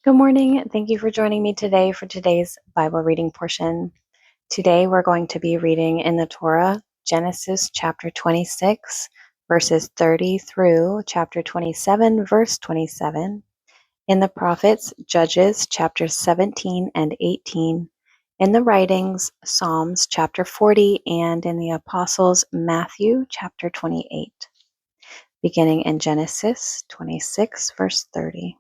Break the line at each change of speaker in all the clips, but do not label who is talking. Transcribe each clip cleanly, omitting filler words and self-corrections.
Good morning. Thank you for joining me today for today's Bible reading portion. Today we're going to be reading in the Torah, Genesis chapter 26, verses 30 through chapter 27, verse 27. In the prophets, Judges chapters 17 and 18. In the writings, Psalms chapter 40, and in the apostles, Matthew chapter 28. Beginning in Genesis 26, verse 30.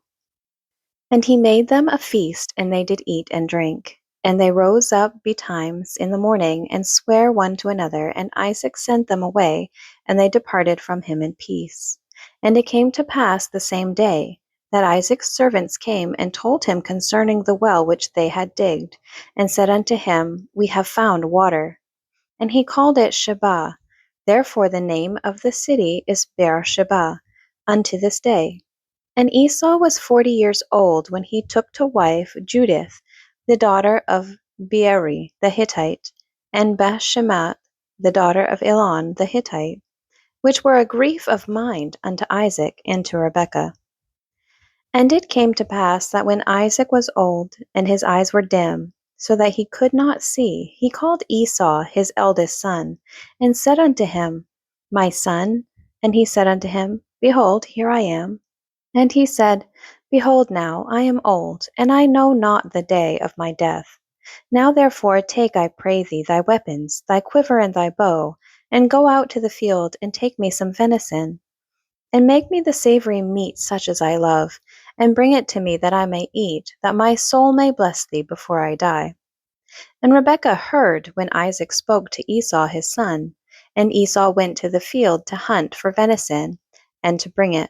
And he made them a feast, and they did eat and drink. And they rose up betimes in the morning, and sware one to another. And Isaac sent them away, and they departed from him in peace. And it came to pass the same day, that Isaac's servants came and told him concerning the well which they had digged, and said unto him, We have found water. And he called it Sheba. Therefore the name of the city is Beer-sheba, unto this day. And Esau was 40 years old when he took to wife Judith, the daughter of Beeri the Hittite, and Bathshemath, the daughter of Elon the Hittite, which were a grief of mind unto Isaac and to Rebekah. And it came to pass that when Isaac was old, and his eyes were dim, so that he could not see, he called Esau his eldest son, and said unto him, My son. And he said unto him, Behold, here I am. And he said, Behold now, I am old, and I know not the day of my death. Now therefore take, I pray thee, thy weapons, thy quiver and thy bow, and go out to the field, and take me some venison, and make me the savory meat such as I love, and bring it to me that I may eat, that my soul may bless thee before I die. And Rebekah heard when Isaac spoke to Esau his son, and Esau went to the field to hunt for venison, and to bring it.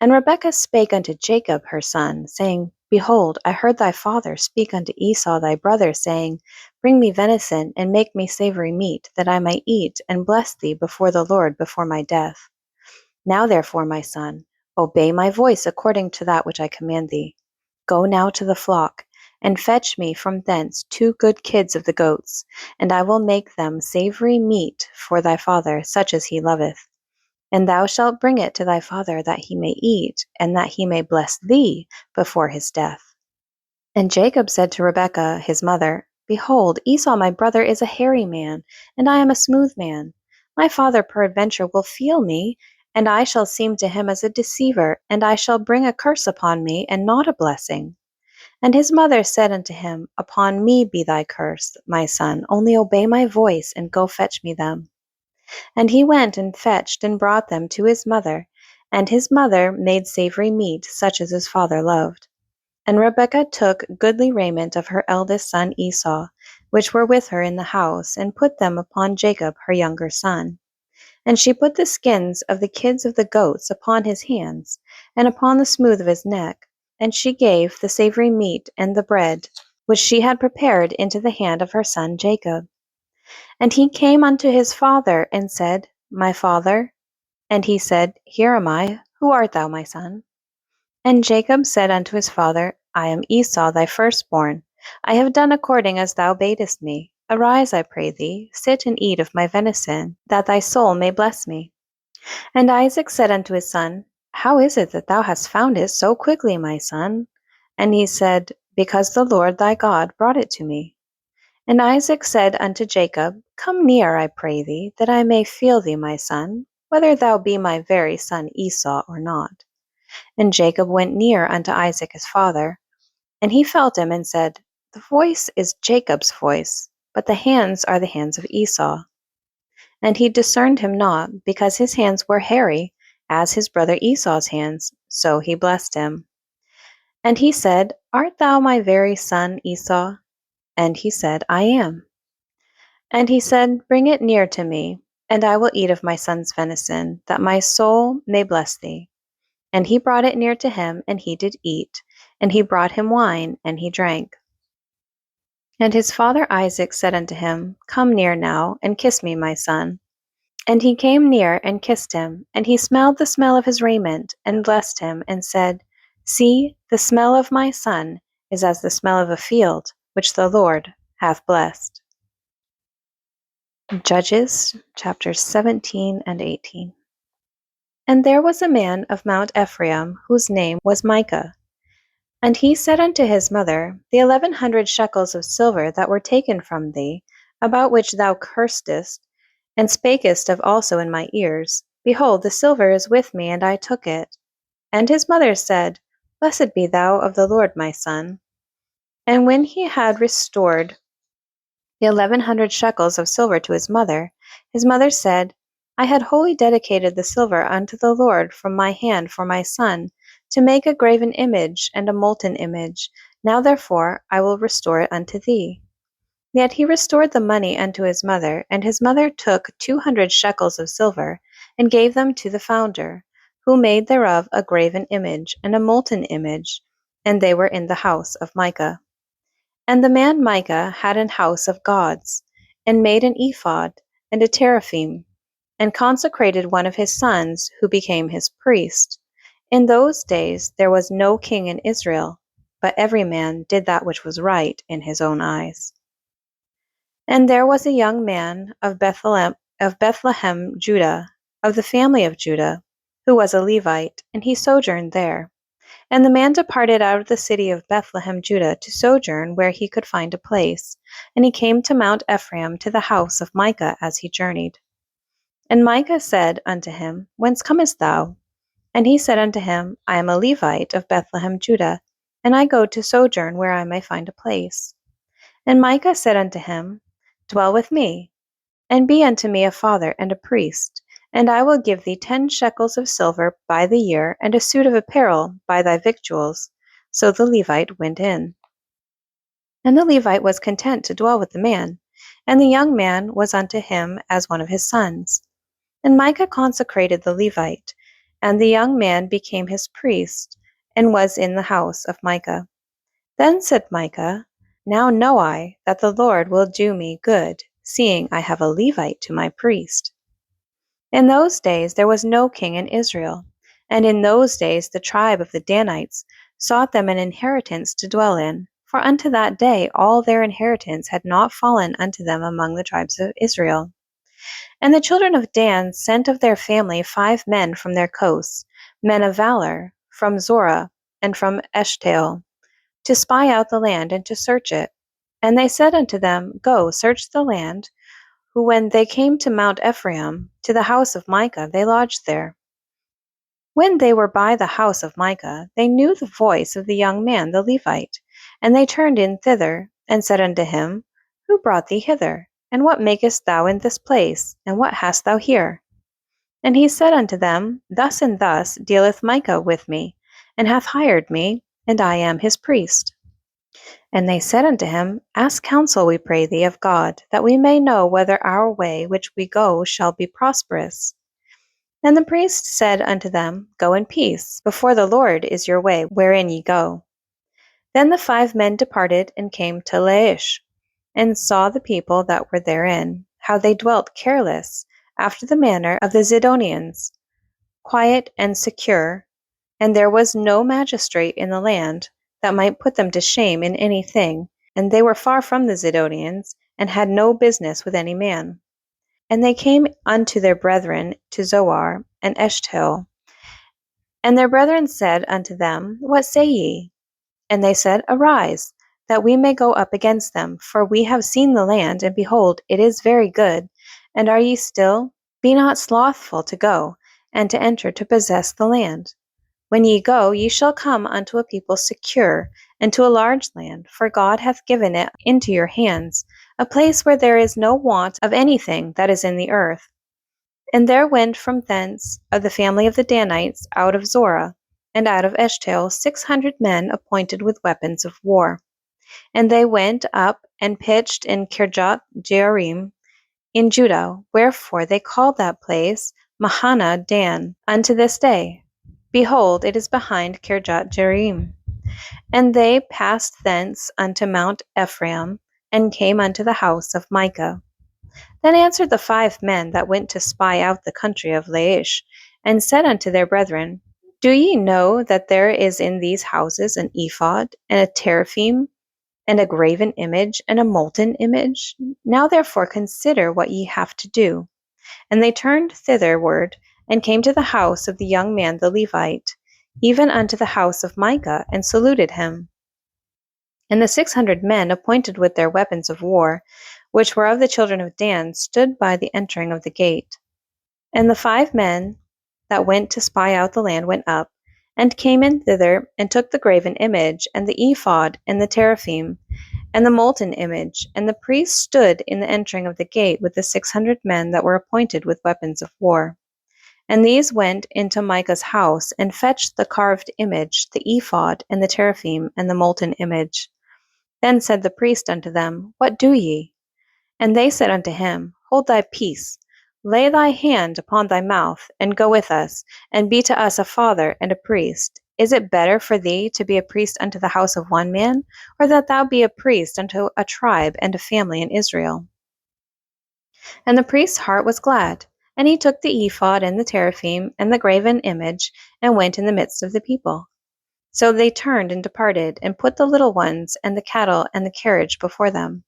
And Rebekah spake unto Jacob her son, saying, Behold, I heard thy father speak unto Esau thy brother, saying, Bring me venison, and make me savory meat, that I may eat, and bless thee before the Lord before my death. Now therefore, my son, obey my voice according to that which I command thee. Go now to the flock, and fetch me from thence 2 good kids of the goats, and I will make them savory meat for thy father, such as he loveth. And thou shalt bring it to thy father, that he may eat, and that he may bless thee before his death. And Jacob said to Rebekah his mother, Behold, Esau my brother is a hairy man, and I am a smooth man. My father peradventure will feel me, and I shall seem to him as a deceiver, and I shall bring a curse upon me, and not a blessing. And his mother said unto him, Upon me be thy curse, my son, only obey my voice, and go fetch me them. And he went and fetched and brought them to his mother, and his mother made savory meat, such as his father loved. And Rebekah took goodly raiment of her eldest son Esau, which were with her in the house, and put them upon Jacob her younger son. And she put the skins of the kids of the goats upon his hands, and upon the smooth of his neck, and she gave the savory meat and the bread, which she had prepared, into the hand of her son Jacob. And he came unto his father, and said, My father? And he said, Here am I. Who art thou, my son? And Jacob said unto his father, I am Esau thy firstborn. I have done according as thou badest me. Arise, I pray thee, sit and eat of my venison, that thy soul may bless me. And Isaac said unto his son, How is it that thou hast found it so quickly, my son? And he said, Because the Lord thy God brought it to me. And Isaac said unto Jacob, Come near, I pray thee, that I may feel thee, my son, whether thou be my very son Esau or not. And Jacob went near unto Isaac his father, and he felt him, and said, The voice is Jacob's voice, but the hands are the hands of Esau. And he discerned him not, because his hands were hairy, as his brother Esau's hands, so he blessed him. And he said, Art thou my very son Esau? And he said, I am. And he said, Bring it near to me, and I will eat of my son's venison, that my soul may bless thee. And he brought it near to him, and he did eat. And he brought him wine, and he drank. And his father Isaac said unto him, Come near now, and kiss me, my son. And he came near, and kissed him. And he smelled the smell of his raiment, and blessed him, and said, See, the smell of my son is as the smell of a field, which the Lord hath blessed. Judges chapters 17 and 18. And there was a man of Mount Ephraim, whose name was Micah. And he said unto his mother, The 1100 shekels of silver that were taken from thee, about which thou cursedst, and spakest of also in my ears, behold, the silver is with me, and I took it. And his mother said, Blessed be thou of the Lord, my son. And when he had restored the 1100 shekels of silver to his mother said, I had wholly dedicated the silver unto the Lord from my hand for my son, to make a graven image and a molten image. Now therefore I will restore it unto thee. Yet he restored the money unto his mother, and his mother took 200 shekels of silver, and gave them to the founder, who made thereof a graven image and a molten image, and they were in the house of Micah. And the man Micah had an house of gods, and made an ephod, and a teraphim, and consecrated one of his sons, who became his priest. In those days there was no king in Israel, but every man did that which was right in his own eyes. And there was a young man of Bethlehem, Judah, of the family of Judah, who was a Levite, and he sojourned there. And the man departed out of the city of Bethlehem, Judah, to sojourn where he could find a place. And he came to Mount Ephraim, to the house of Micah, as he journeyed. And Micah said unto him, Whence comest thou? And he said unto him, I am a Levite of Bethlehem, Judah, and I go to sojourn where I may find a place. And Micah said unto him, Dwell with me, and be unto me a father and a priest, and I will give thee 10 shekels of silver by the year, and a suit of apparel by thy victuals. So the Levite went in. And the Levite was content to dwell with the man, and the young man was unto him as one of his sons. And Micah consecrated the Levite, and the young man became his priest, and was in the house of Micah. Then said Micah, Now know I that the Lord will do me good, seeing I have a Levite to my priest. In those days there was no king in Israel, and in those days the tribe of the Danites sought them an inheritance to dwell in, for unto that day all their inheritance had not fallen unto them among the tribes of Israel. And the children of Dan sent of their family 5 men from their coasts, men of valor, from Zorah and from Eshtaol, to spy out the land and to search it. And they said unto them, Go, search the land. Who when they came to Mount Ephraim, to the house of Micah, they lodged there. When they were by the house of Micah, they knew the voice of the young man the Levite, and they turned in thither, and said unto him, Who brought thee hither? And what makest thou in this place? And what hast thou here? And he said unto them, Thus and thus dealeth Micah with me, and hath hired me, and I am his priest. And they said unto him, Ask counsel, we pray thee, of God, that we may know whether our way which we go shall be prosperous. And the priest said unto them, Go in peace, before the Lord is your way wherein ye go. Then the 5 men departed and came to Laish, and saw the people that were therein, how they dwelt careless, after the manner of the Zidonians, quiet and secure, and there was no magistrate in the land that might put them to shame in any thing, and they were far from the Zidonians, and had no business with any man. And they came unto their brethren to Zoar and Eshtaol. And their brethren said unto them, What say ye? And they said, Arise, that we may go up against them, for we have seen the land, and behold, it is very good. And are ye still? Be not slothful to go, and to enter to possess the land. When ye go, ye shall come unto a people secure, and to a large land, for God hath given it into your hands, a place where there is no want of anything that is in the earth. And there went from thence of the family of the Danites out of Zorah, and out of Eshtaol 600 men appointed with weapons of war. And they went up and pitched in Kirjath Jearim in Judah, wherefore they called that place Mahana Dan unto this day. Behold, it is behind Kirjath Jearim. And they passed thence unto Mount Ephraim, and came unto the house of Micah. Then answered the 5 men that went to spy out the country of Laish, and said unto their brethren, Do ye know that there is in these houses an ephod, and a teraphim, and a graven image, and a molten image? Now therefore consider what ye have to do. And they turned thitherward, and came to the house of the young man the Levite. even unto the house of Micah, and saluted him. And the 600 men appointed with their weapons of war, which were of the children of Dan, stood by the entering of the gate. And the 5 men that went to spy out the land went up, and came in thither, and took the graven image, and the ephod, and the teraphim, and the molten image. And the priest stood in the entering of the gate with the 600 men that were appointed with weapons of war. And these went into Micah's house, and fetched the carved image, the ephod, and the teraphim, and the molten image. Then said the priest unto them, What do ye? And they said unto him, Hold thy peace, lay thy hand upon thy mouth, and go with us, and be to us a father and a priest. Is it better for thee to be a priest unto the house of one man, or that thou be a priest unto a tribe and a family in Israel? And the priest's heart was glad, and he took the ephod and the teraphim and the graven image, and went in the midst of the people. So they turned and departed, and put the little ones and the cattle and the carriage before them.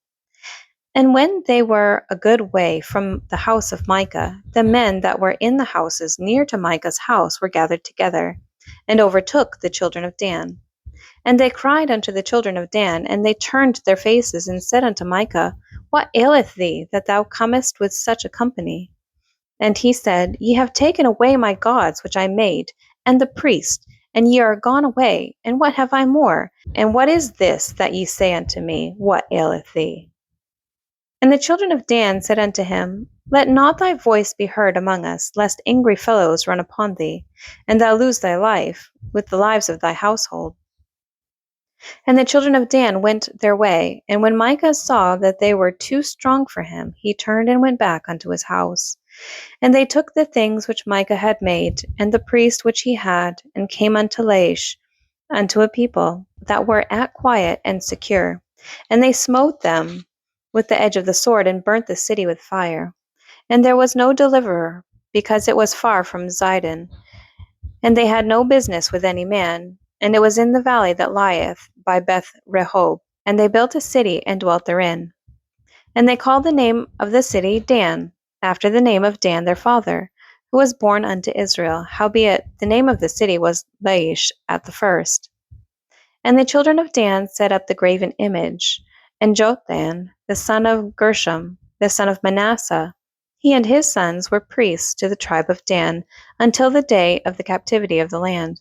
And when they were a good way from the house of Micah, the men that were in the houses near to Micah's house were gathered together, and overtook the children of Dan. And they cried unto the children of Dan, and they turned their faces, and said unto Micah, What aileth thee, that thou comest with such a company? And he said, Ye have taken away my gods which I made, and the priest, and ye are gone away. And what have I more? And what is this that ye say unto me, What aileth thee? And the children of Dan said unto him, Let not thy voice be heard among us, lest angry fellows run upon thee, and thou lose thy life, with the lives of thy household. And the children of Dan went their way, and when Micah saw that they were too strong for him, he turned and went back unto his house. And they took the things which Micah had made, and the priest which he had, and came unto Laish, unto a people that were at quiet and secure. And they smote them with the edge of the sword, and burnt the city with fire. And there was no deliverer, because it was far from Zidon, and they had no business with any man. And it was in the valley that lieth by Beth Rehob. And they built a city, and dwelt therein. And they called the name of the city Dan, after the name of Dan their father, who was born unto Israel. Howbeit the name of the city was Laish at the first. And the children of Dan set up the graven image, and Jothan, the son of Gershom, the son of Manasseh, he and his sons were priests to the tribe of Dan, until the day of the captivity of the land.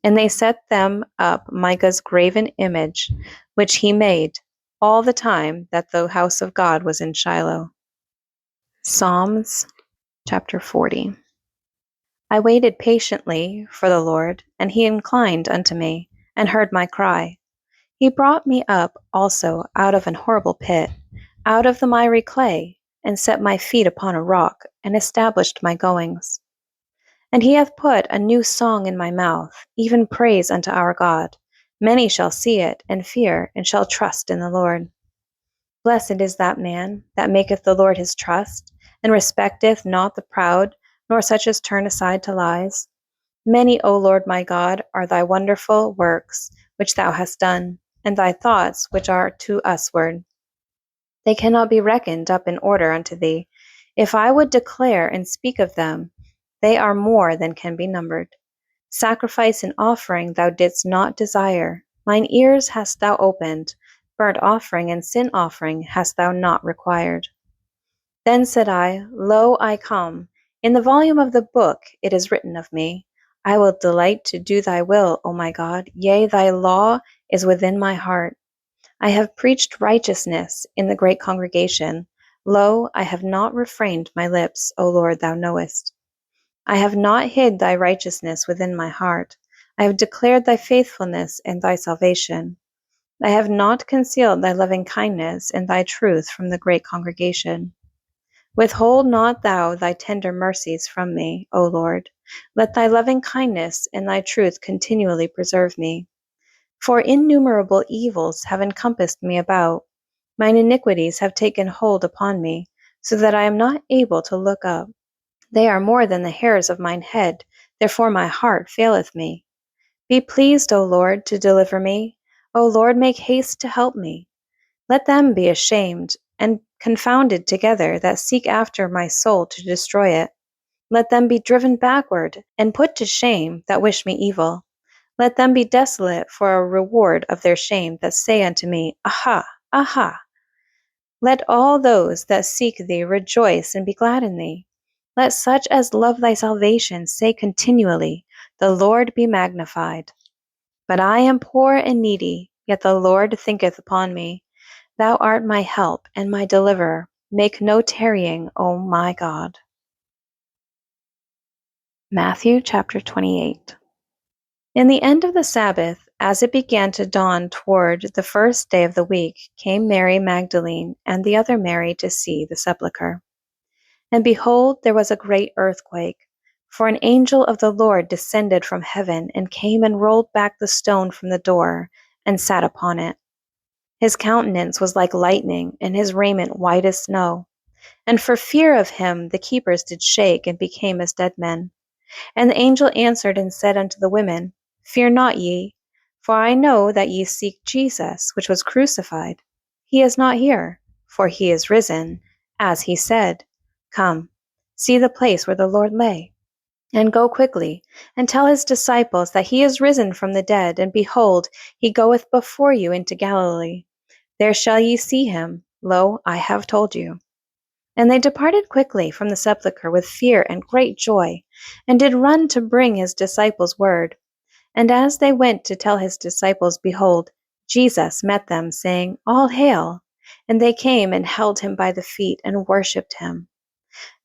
And they set them up Micah's graven image, which he made, all the time that the house of God was in Shiloh. Psalms chapter 40. I waited patiently for the Lord, and he inclined unto me, and heard my cry. He brought me up also out of an horrible pit, out of the miry clay, and set my feet upon a rock, and established my goings. And he hath put a new song in my mouth, even praise unto our God. Many shall see it, and fear, and shall trust in the Lord. Blessed is that man that maketh the Lord his trust, and respecteth not the proud, nor such as turn aside to lies. Many, O Lord my God, are thy wonderful works which thou hast done, and thy thoughts which are to usward. They cannot be reckoned up in order unto thee. If I would declare and speak of them, they are more than can be numbered. Sacrifice and offering thou didst not desire. Mine ears hast thou opened. Burnt offering and sin offering hast thou not required. Then said I, Lo, I come. In the volume of the book it is written of me. I will delight to do thy will, O my God. Yea, thy law is within my heart. I have preached righteousness in the great congregation. Lo, I have not refrained my lips, O Lord, thou knowest. I have not hid thy righteousness within my heart. I have declared thy faithfulness and thy salvation. I have not concealed thy loving kindness and thy truth from the great congregation. Withhold not thou thy tender mercies from me, O Lord. Let thy loving kindness and thy truth continually preserve me. For innumerable evils have encompassed me about. Mine iniquities have taken hold upon me, so that I am not able to look up. They are more than the hairs of mine head, therefore my heart faileth me. Be pleased, O Lord, to deliver me. O Lord, make haste to help me. Let them be ashamed and confounded together that seek after my soul to destroy it. Let them be driven backward and put to shame that wish me evil. Let them be desolate for a reward of their shame that say unto me, Aha, aha. Let all those that seek thee rejoice and be glad in thee. Let such as love thy salvation say continually, The Lord be magnified. But I am poor and needy, yet the Lord thinketh upon me. Thou art my help and my deliverer. Make no tarrying, O my God. Matthew chapter 28. In the end of the Sabbath, as it began to dawn toward the first day of the week, came Mary Magdalene and the other Mary to see the sepulchre. And behold, there was a great earthquake, for an angel of the Lord descended from heaven and came and rolled back the stone from the door and sat upon it. His countenance was like lightning, and his raiment white as snow. And for fear of him the keepers did shake and became as dead men. And the angel answered and said unto the women, Fear not ye, for I know that ye seek Jesus, which was crucified. He is not here, for he is risen, as he said. Come, see the place where the Lord lay. And go quickly, and tell his disciples that he is risen from the dead, and behold, he goeth before you into Galilee. There shall ye see him. Lo, I have told you. And they departed quickly from the sepulchre with fear and great joy, and did run to bring his disciples word. And as they went to tell his disciples, behold, Jesus met them, saying, All hail! And they came and held him by the feet, and worshipped him.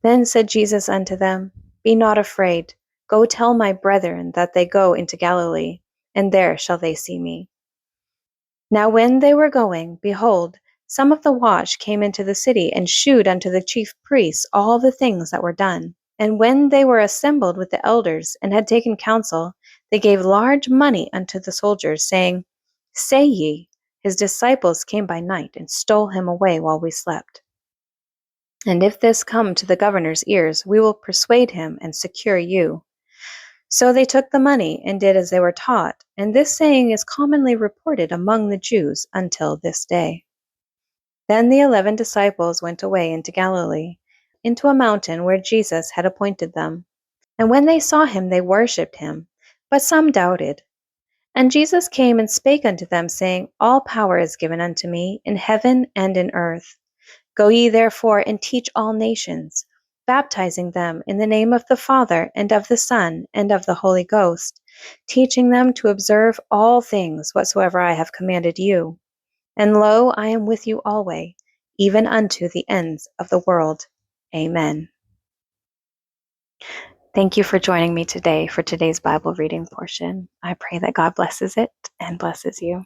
Then said Jesus unto them, Be not afraid. Go tell my brethren that they go into Galilee, and there shall they see me. Now when they were going, behold, some of the watch came into the city, and shewed unto the chief priests all the things that were done. And when they were assembled with the elders, and had taken counsel, they gave large money unto the soldiers, saying, Say ye, his disciples came by night, and stole him away while we slept. And if this come to the governor's ears, we will persuade him, and secure you. So they took the money, and did as they were taught, and this saying is commonly reported among the Jews until this day. Then the 11 disciples went away into Galilee, into a mountain where Jesus had appointed them. And when they saw him, they worshipped him, but some doubted. And Jesus came and spake unto them, saying, All power is given unto me, in heaven and in earth. Go ye therefore and teach all nations, baptizing them in the name of the Father, and of the Son, and of the Holy Ghost, teaching them to observe all things whatsoever I have commanded you. And lo, I am with you alway, even unto the ends of the world. Amen. Thank you for joining me today for today's Bible reading portion. I pray that God blesses it and blesses you.